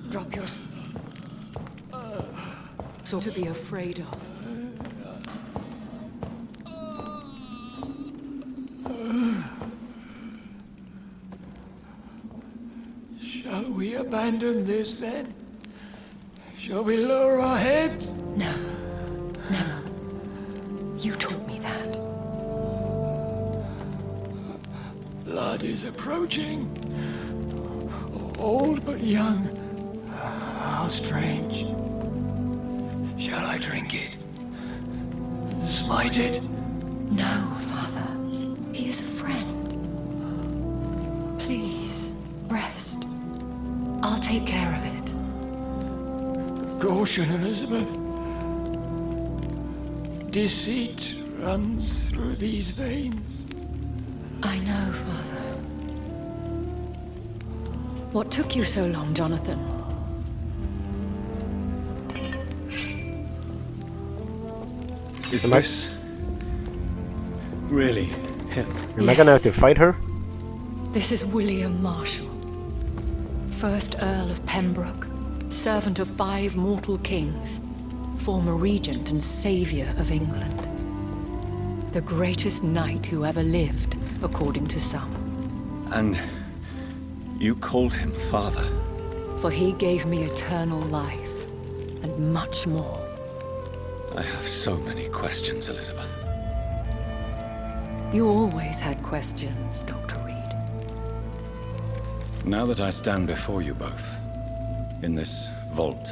Drop your sword to be afraid of. Shall we abandon this then? Shall we lower our heads? No. Never. You taught me that. Blood is approaching. Old but young. How strange. Shall I drink it? Smite it? No, Father. He is a friend. Please, rest. I'll take care of it. Caution, Elizabeth. Deceit runs through these veins. I know, Father. What took you so long, Johnathan? Is this really him? Am I gonna have to fight her? This is William Marshall, 1st Earl of Pembroke, servant of 5 mortal kings, former regent and savior of England. The greatest knight who ever lived, according to some. And you called him father? For he gave me eternal life, and much more. I have so many questions, Elizabeth. You always had questions, Dr. Reed. Now that I stand before you both, in this vault,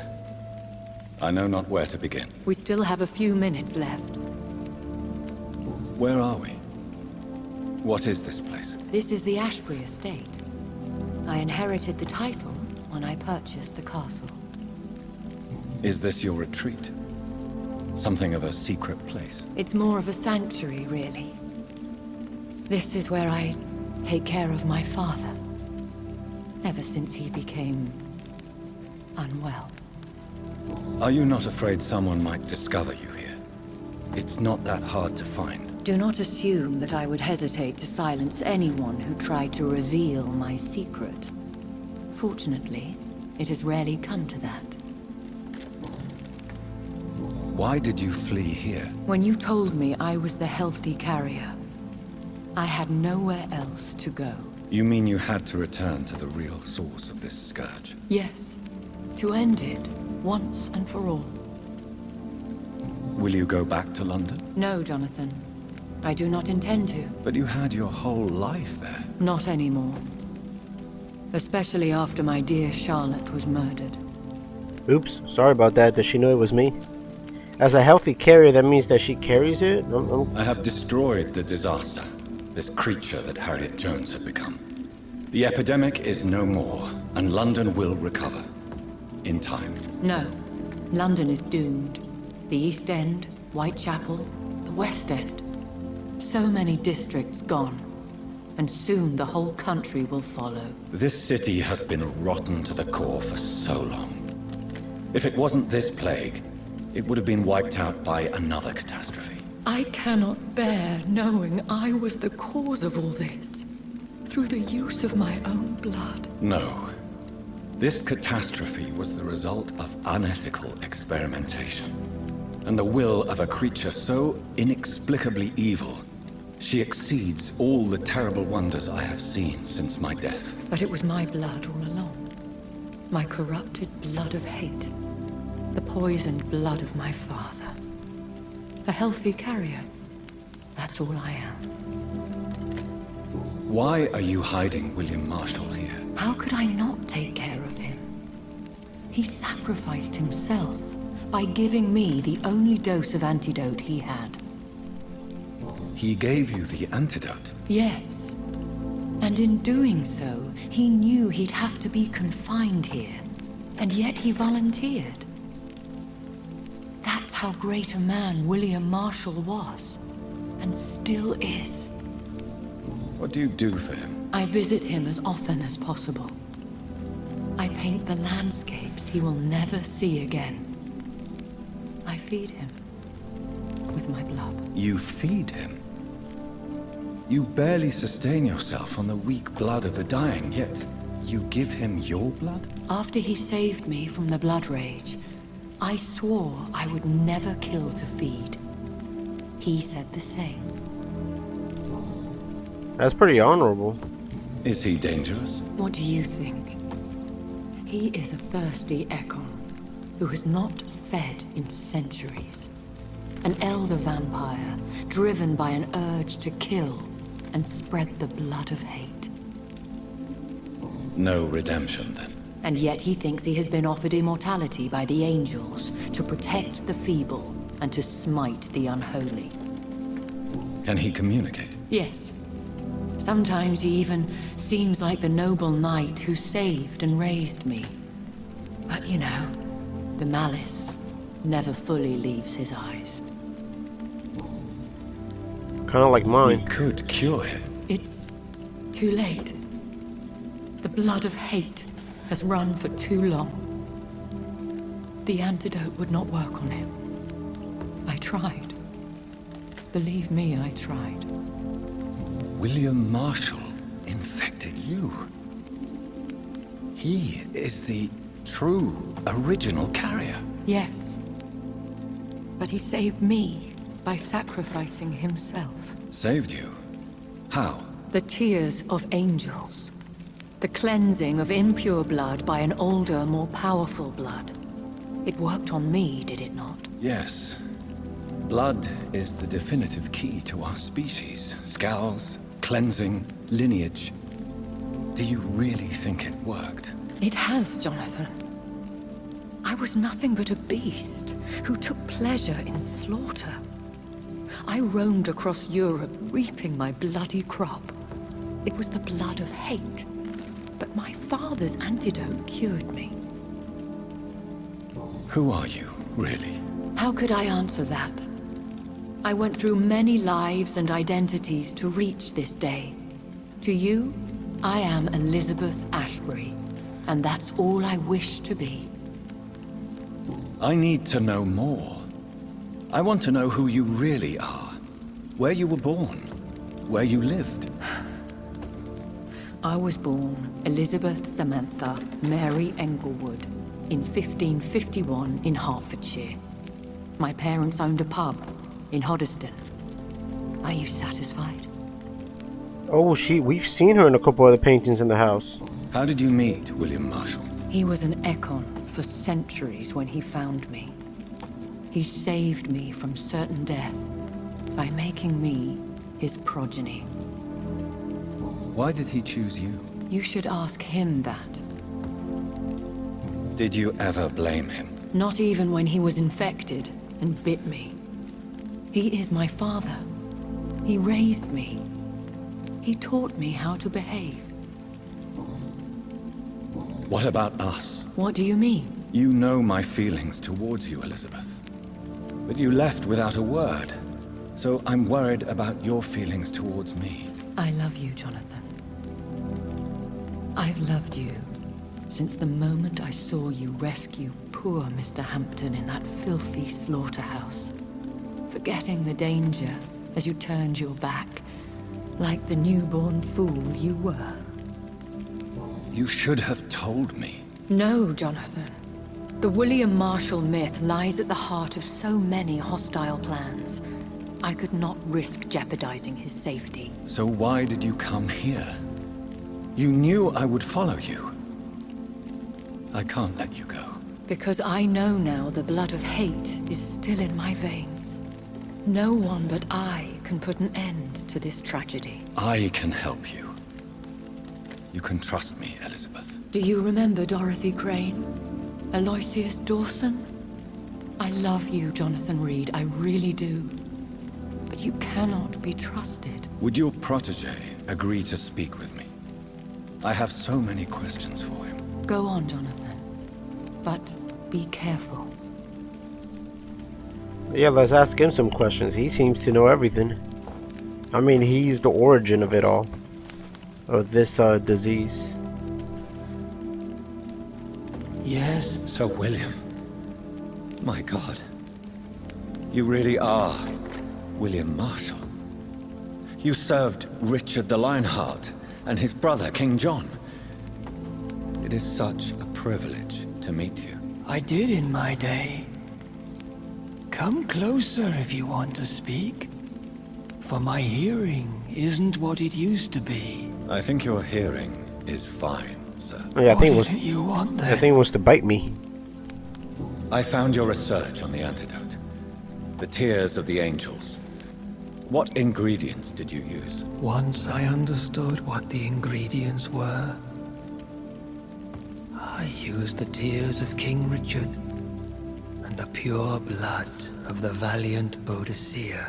I know not where to begin. We still have a few minutes left. Where are we? What is this place? This is the Ashbury estate. I inherited the title when I purchased the castle. Is this your retreat? Something of a secret place? It's more of a sanctuary, really. This is where I take care of my father. Ever since he became unwell. Are you not afraid someone might discover you here? It's not that hard to find. Do not assume that I would hesitate to silence anyone who tried to reveal my secret. Fortunately, it has rarely come to that. Why did you flee here? When you told me I was the healthy carrier, I had nowhere else to go. You mean you had to return to the real source of this scourge? Yes, to end it, once and for all. Will you go back to London? No, Johnathan. I do not intend to. But you had your whole life there. Not anymore. Especially after my dear Charlotte was murdered. Oops, sorry about that. Does she know it was me? As a healthy carrier, that means that she carries it? I have destroyed the disaster. This creature that Harriet Jones had become. The epidemic is no more, and London will recover. In time. No. London is doomed. The East End, Whitechapel, the West End. So many districts gone. And soon the whole country will follow. This city has been rotten to the core for so long. If it wasn't this plague, it would have been wiped out by another catastrophe. I cannot bear knowing I was the cause of all this. Through the use of my own blood. No. This catastrophe was the result of unethical experimentation. And the will of a creature so inexplicably evil, she exceeds all the terrible wonders I have seen since my death. But it was my blood all along. My corrupted blood of hate. The poisoned blood of my father. A healthy carrier. That's all I am. Why are you hiding William Marshall here? How could I not take care of him? He sacrificed himself by giving me the only dose of antidote he had. He gave you the antidote? Yes. And in doing so, he knew he'd have to be confined here. And yet he volunteered. That's how great a man William Marshall was. And still is. What do you do for him? I visit him as often as possible. I paint the landscapes he will never see again. I feed him with my blood. You feed him? You barely sustain yourself on the weak blood of the dying, yet you give him your blood? After he saved me from the blood rage, I swore I would never kill to feed. He said the same. That's pretty honorable. Is he dangerous? What do you think? He is a thirsty Ekon who has not fed in centuries. An elder vampire, driven by an urge to kill and spread the blood of hate. No redemption, then? And yet he thinks he has been offered immortality by the angels to protect the feeble and to smite the unholy. Can he communicate? Yes. Sometimes he even seems like the noble knight who saved and raised me. But you know, the malice never fully leaves his eyes. Kind of like We mine. could cure him. It's too late. The blood of hate has run for too long. The antidote would not work on him. I tried. Believe me, I tried. William Marshall infected you. He is the true, original carrier. Yes. But he saved me by sacrificing himself. Saved you? How? The tears of angels. The cleansing of impure blood by an older, more powerful blood. It worked on me, did it not? Yes. Blood is the definitive key to our species. Scowls, cleansing, lineage. Do you really think it worked? It has, Johnathan. I was nothing but a beast who took pleasure in slaughter. I roamed across Europe, reaping my bloody crop. It was the blood of hate, but my father's antidote cured me. Who are you, really? How could I answer that? I went through many lives and identities to reach this day. To you, I am Elizabeth Ashbury, and that's all I wish to be. I need to know more. I want to know who you really are. Where you were born. Where you lived. I was born Elizabeth Samantha Mary Englewood in 1551 in Hertfordshire. My parents owned a pub in Hoddesdon. Are you satisfied? Oh, we've seen her in a couple other paintings in the house. How did you meet William Marshall? He was an Econ for centuries when he found me. He saved me from certain death by making me his progeny. Why did he choose you? You should ask him that. Did you ever blame him? Not even when he was infected and bit me. He is my father. He raised me. He taught me how to behave. What about us? What do you mean? You know my feelings towards you, Elizabeth. But you left without a word. So I'm worried about your feelings towards me. I love you, Johnathan. I've loved you since the moment I saw you rescue poor Mr. Hampton in that filthy slaughterhouse, forgetting the danger as you turned your back, like the newborn fool you were. You should have told me. No, Johnathan. The William Marshall myth lies at the heart of so many hostile plans. I could not risk jeopardizing his safety. So why did you come here? You knew I would follow you. I can't let you go. Because I know now the blood of hate is still in my veins. No one but I can put an end to this tragedy. I can help you. You can trust me, Elizabeth. Do you remember Dorothy Crane? Aloysius Dawson? I love you, Johnathan Reed, I really do. But you cannot be trusted. Would your protege agree to speak with me? I have so many questions for him. Go on, Johnathan. But be careful. Yeah, let's ask him some questions. He seems to know everything. I mean, he's the origin of it all. Of this disease. Yes, Sir William. My God. You really are William Marshall. You served Richard the Lionheart and his brother, King John. It is such a privilege to meet you. I did in my day. Come closer if you want to speak. For my hearing isn't what it used to be. I think your hearing is fine, sir. Yeah, I think What is it you want then? I think it wants to bite me. I found your research on the antidote. The tears of the angels. What ingredients did you use? Once I understood what the ingredients were, I used the tears of King Richard and the pure blood of the valiant Boadicea.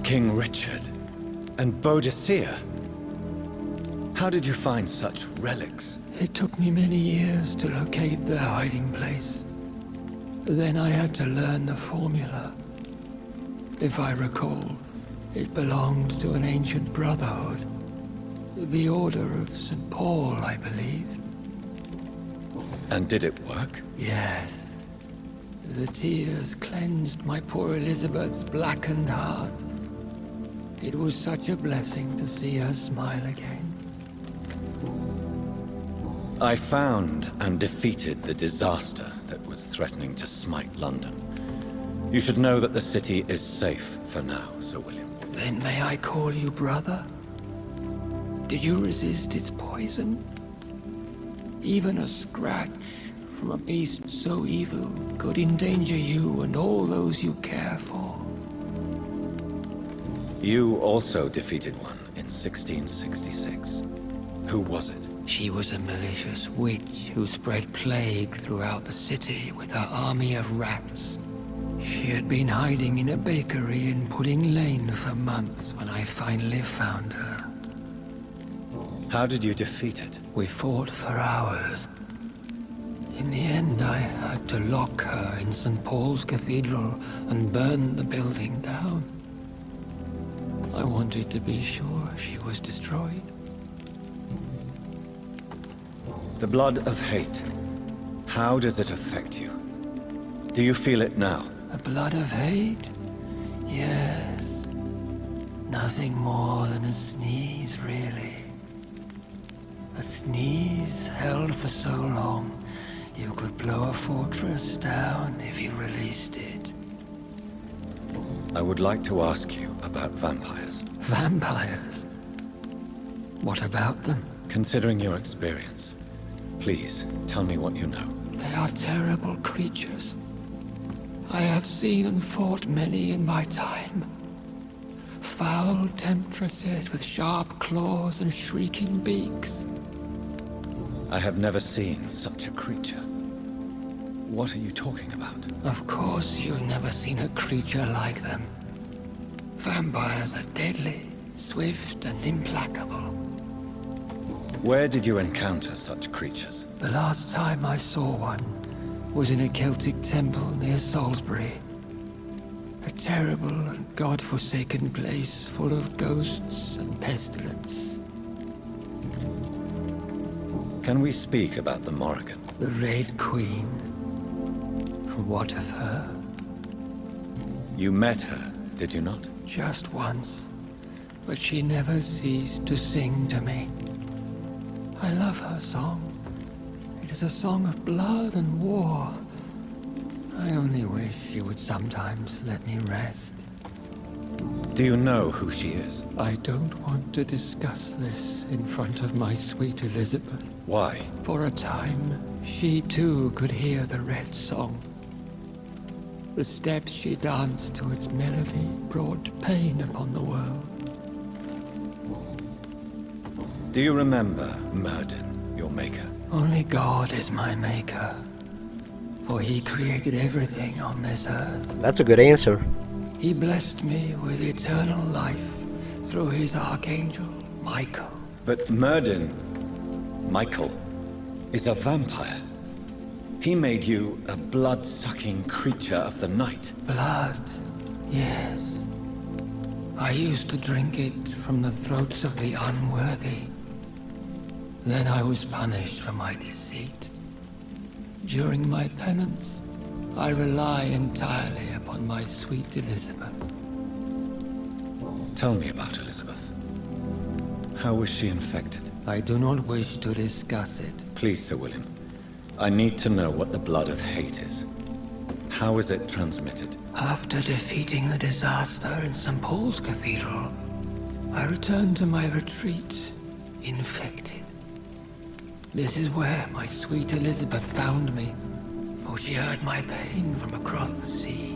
King Richard and Boadicea? How did you find such relics? It took me many years to locate their hiding place. Then I had to learn the formula. If I recall, it belonged to an ancient brotherhood. The Order of St. Paul, I believe. And did it work? Yes. The tears cleansed my poor Elizabeth's blackened heart. It was such a blessing to see her smile again. I found and defeated the disaster that was threatening to smite London. You should know that the city is safe for now, Sir William. Then may I call you brother? Did you resist its poison? Even a scratch from a beast so evil could endanger you and all those you care for. You also defeated one in 1666. Who was it? She was a malicious witch who spread plague throughout the city with her army of rats. She had been hiding in a bakery in Pudding Lane for months when I finally found her. How did you defeat it? We fought for hours. In the end, I had to lock her in St. Paul's Cathedral and burn the building down. I wanted to be sure she was destroyed. The blood of hate. How does it affect you? Do you feel it now? The blood of hate? Yes. Nothing more than a sneeze, really. A sneeze held for so long, you could blow a fortress down if you released it. I would like to ask you about vampires. Vampires? What about them? Considering your experience, please tell me what you know. They are terrible creatures. I have seen and fought many in my time. Foul temptresses with sharp claws and shrieking beaks. I have never seen such a creature. What are you talking about? Of course you've never seen a creature like them. Vampires are deadly, swift and implacable. Where did you encounter such creatures? The last time I saw one was in a Celtic temple near Salisbury. A terrible and god-forsaken place full of ghosts and pestilence. Can we speak about the Morrigan? The Red Queen. What of her? You met her, did you not? Just once. But she never ceased to sing to me. I love her song. It is a song of blood and war. I only wish she would sometimes let me rest. Do you know who she is? I don't want to discuss this in front of my sweet Elizabeth. Why? For a time, she too could hear the Red Song. The steps she danced to its melody brought pain upon the world. Do you remember Myrddin, your maker? Only God is my maker, for he created everything on this earth. That's a good answer. He blessed me with eternal life through his archangel, Michael. But Myrddin, Michael, is a vampire. He made you a blood-sucking creature of the night. Blood, yes. I used to drink it from the throats of the unworthy. Then I was punished for my deceit. During my penance, I rely entirely upon my sweet Elizabeth. Tell me about Elizabeth. How was she infected? I do not wish to discuss it. Please, Sir William. I need to know what the blood of hate is. How is it transmitted? After defeating the disaster in St. Paul's Cathedral, I returned to my retreat, infected. This is where my sweet Elizabeth found me, for she heard my pain from across the sea.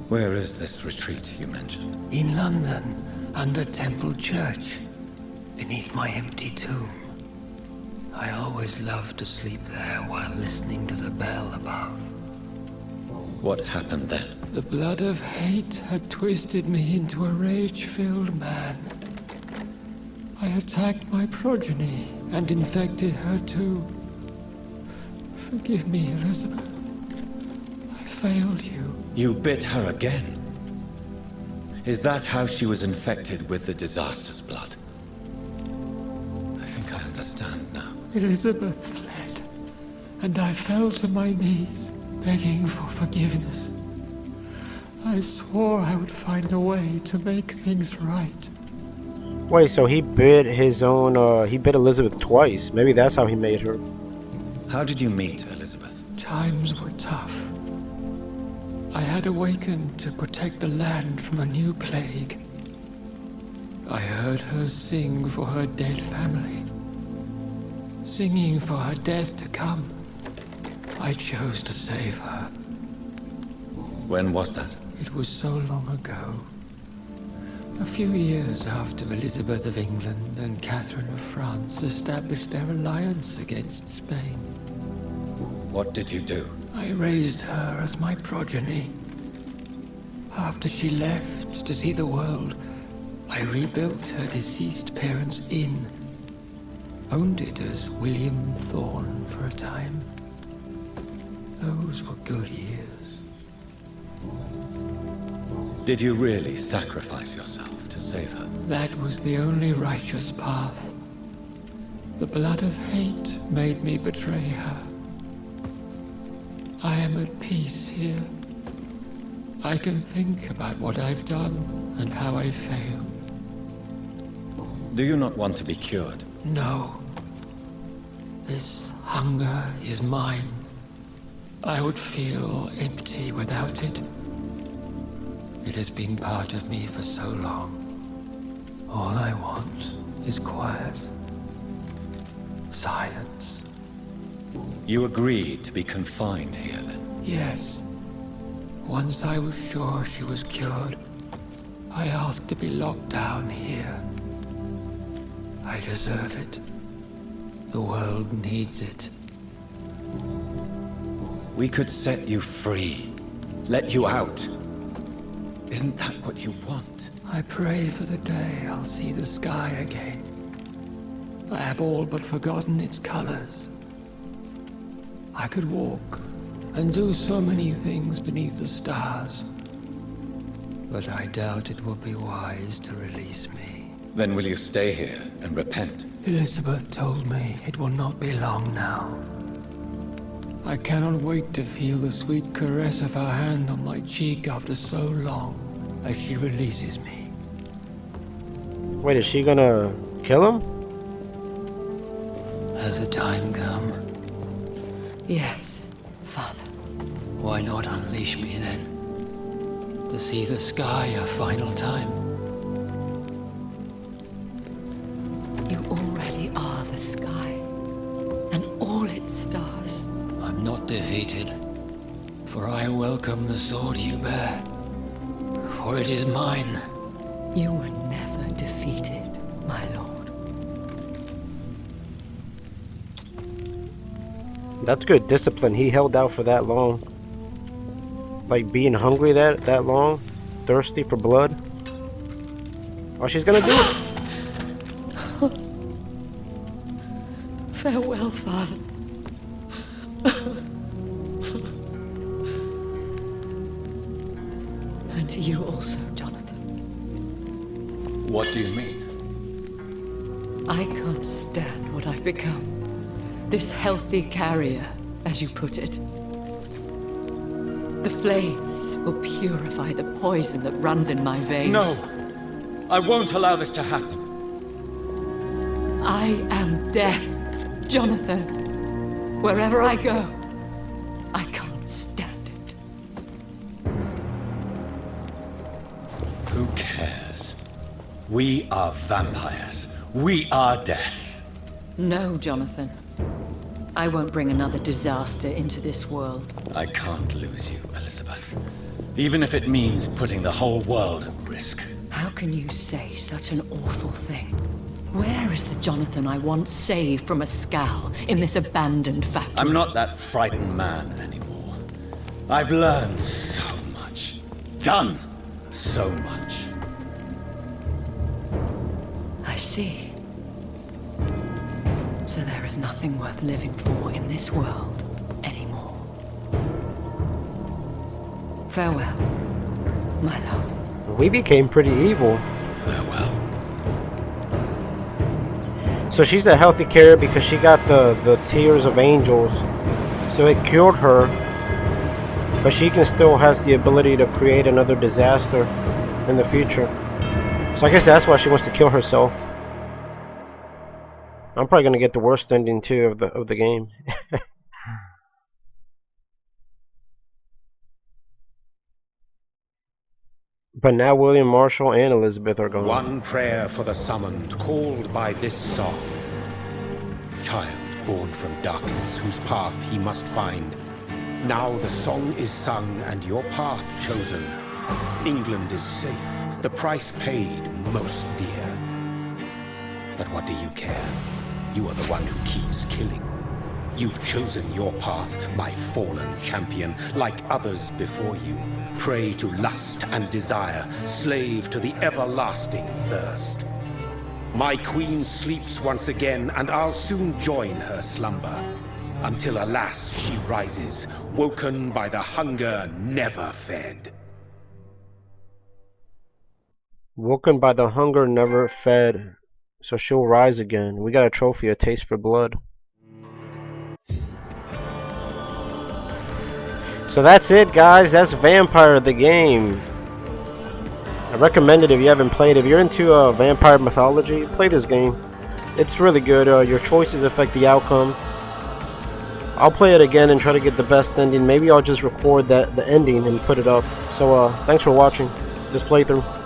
Where is this retreat you mentioned? In London, under Temple Church, beneath my empty tomb. I always loved to sleep there while listening to the bell above. What happened then? The blood of hate had twisted me into a rage-filled man. I attacked my progeny and infected her too. Forgive me, Elizabeth. I failed you. You bit her again? Is that how she was infected with the disaster's blood? I think I understand now. Elizabeth fled, and I fell to my knees, begging for forgiveness. I swore I would find a way to make things right. Wait, so he bit his own, he bit Elizabeth twice. Maybe that's how he made her. How did you meet Elizabeth? Times were tough. I had awakened to protect the land from a new plague. I heard her sing for her dead family. Singing for her death to come. I chose to save her. When was that? It was so long ago. A few years after Elizabeth of England and Catherine of France established their alliance against Spain. What did you do? I raised her as my progeny. After she left to see the world, I rebuilt her deceased parents' inn. Owned it as William Thorne for a time. Those were good years. Did you really sacrifice yourself to save her? That was the only righteous path. The blood of hate made me betray her. I am at peace here. I can think about what I've done and how I failed. Do you not want to be cured? No. This hunger is mine. I would feel empty without it. It has been part of me for so long. All I want is quiet. Silence. You agreed to be confined here, then? Yes. Once I was sure she was cured, I asked to be locked down here. I deserve it. The world needs it. We could set you free. Let you out. Isn't that what you want? I pray for the day I'll see the sky again. I have all but forgotten its colors. I could walk and do so many things beneath the stars. But I doubt it will be wise to release me. Then will you stay here and repent? Elizabeth told me it will not be long now. I cannot wait to feel the sweet caress of her hand on my cheek after so long, as she releases me. Wait, is she gonna kill him? Has the time come? Yes, Father. Why not unleash me then? To see the sky a final time? You already are the sky, and all its stars. I'm not defeated, for I welcome the sword you bear, for it is mine. You were never defeated, my lord. That's good discipline. He held out for that long. Like being hungry that long, thirsty for blood. Oh, she's gonna do it. Farewell, Father. And to you also, Johnathan. What do you mean? I can't stand what I've become. This healthy carrier, as you put it. The flames will purify the poison that runs in my veins. No! I won't allow this to happen. I am death, Johnathan. Wherever I go, I can't stand it. Who cares? We are vampires. We are death. No, Johnathan. I won't bring another disaster into this world. I can't lose you, Elizabeth. Even if it means putting the whole world at risk. How can you say such an awful thing? Where is the Johnathan I once saved from a scowl in this abandoned factory? I'm not that frightened man anymore. I've learned so much. Done so much. I see. So there is nothing worth living for in this world anymore. Farewell, my love. We became pretty evil. Farewell. So she's a healthy carrier because she got the tears of angels. So it cured her. But she can still has the ability to create another disaster in the future. So I guess that's why she wants to kill herself. I'm probably gonna get the worst ending too of the game. But now William Marshall and Elizabeth are gone. One prayer for the summoned, called by this song. Child born from darkness, whose path he must find. Now the song is sung and your path chosen. England is safe. The price paid most dear. But what do you care? You are the one who keeps killing. You've chosen your path, my fallen champion, like others before you. Prey to lust and desire, slave to the everlasting thirst. My queen sleeps once again, and I'll soon join her slumber. Until alas, she rises, woken by the hunger never fed. Woken by the hunger never fed, so she'll rise again. We got a trophy, a taste for blood. So that's it, guys. That's Vampyr the game. I recommend it if you haven't played. If you're into vampire mythology, play this game. It's really good. Your choices affect the outcome. I'll play it again and try to get the best ending. Maybe I'll just record the ending and put it up. So thanks for watching this playthrough.